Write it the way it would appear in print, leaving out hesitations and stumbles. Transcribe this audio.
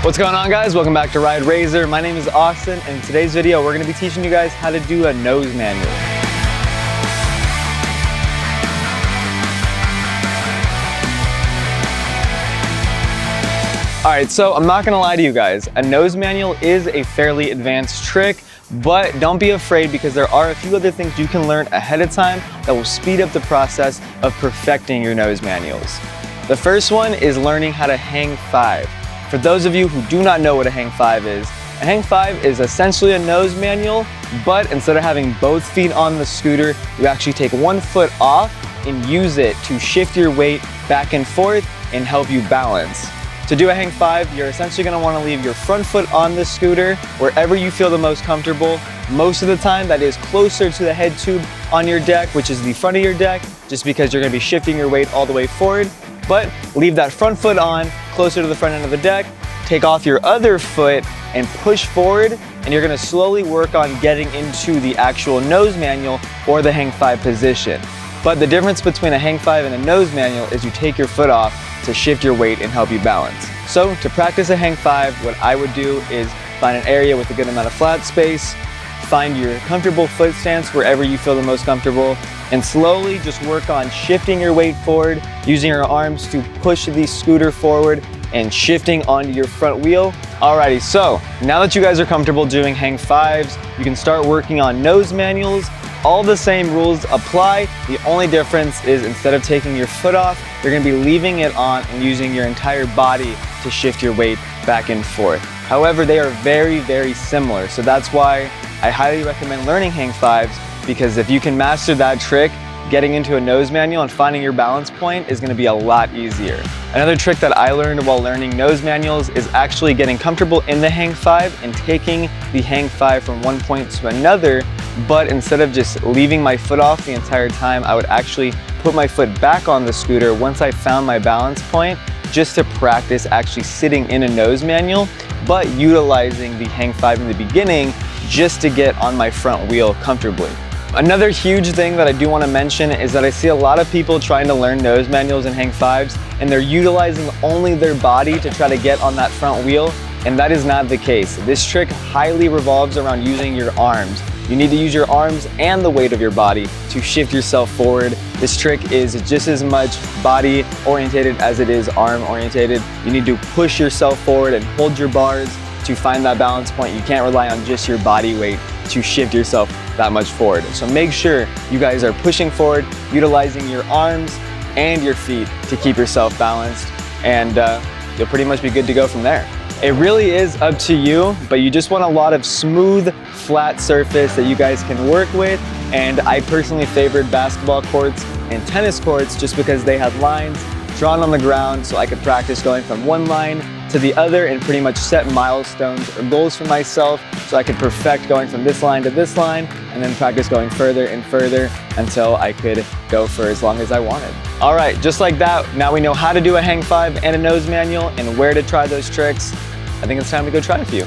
What's going on, guys? Welcome back to RideRazor. My name is Austin, and in today's video we're going to be teaching you guys how to do a nose manual. Alright, so I'm not going to lie to you guys. A nose manual is a fairly advanced trick, but don't be afraid because there are a few other things you can learn ahead of time that will speed up the process of perfecting your nose manuals. The first one is learning how to hang five. For those of you who do not know what a hang five is, a hang five is essentially a nose manual, but instead of having both feet on the scooter, you actually take one foot off and use it to shift your weight back and forth and help you balance. To do a hang five, you're essentially going to want to leave your front foot on the scooter wherever you feel the most comfortable. Most of the time that is closer to the head tube on your deck, which is the front of your deck, just because you're going to be shifting your weight all the way forward. But leave that front foot on, closer to the front end of the deck, take off your other foot and push forward, and you're gonna slowly work on getting into the actual nose manual or the hang five position. But the difference between a hang five and a nose manual is you take your foot off to shift your weight and help you balance. So to practice a hang five, what I would do is find an area with a good amount of flat space, find your comfortable foot stance wherever you feel the most comfortable, and slowly just work on shifting your weight forward, using your arms to push the scooter forward and shifting onto your front wheel. Alrighty, so now that you guys are comfortable doing hang fives, you can start working on nose manuals. All the same rules apply. The only difference is instead of taking your foot off, you're gonna be leaving it on and using your entire body to shift your weight back and forth. However, they are very, very similar. So that's why I highly recommend learning hang fives, because if you can master that trick, getting into a nose manual and finding your balance point is gonna be a lot easier. Another trick that I learned while learning nose manuals is actually getting comfortable in the hang five and taking the hang five from one point to another, but instead of just leaving my foot off the entire time, I would actually put my foot back on the scooter once I found my balance point, just to practice actually sitting in a nose manual, but utilizing the hang five in the beginning just to get on my front wheel comfortably. Another huge thing that I do want to mention is that I see a lot of people trying to learn nose manuals and hang fives, and they're utilizing only their body to try to get on that front wheel, and that is not the case. This trick highly revolves around using your arms. You need to use your arms and the weight of your body to shift yourself forward. This trick is just as much body orientated as it is arm orientated. You need to push yourself forward and hold your bars to find that balance point. You can't rely on just your body weight to shift yourself that much forward. So make sure you guys are pushing forward, utilizing your arms and your feet to keep yourself balanced, and you'll pretty much be good to go from there. It really is up to you, but you just want a lot of smooth, flat surface that you guys can work with. And I personally favored basketball courts and tennis courts just because they had lines drawn on the ground, so I could practice going from one line to the other and pretty much set milestones or goals for myself, so I could perfect going from this line to this line and then practice going further and further until I could go for as long as I wanted. All right, just like that, now we know how to do a hang five and a nose manual and where to try those tricks. I think it's time to go try a few.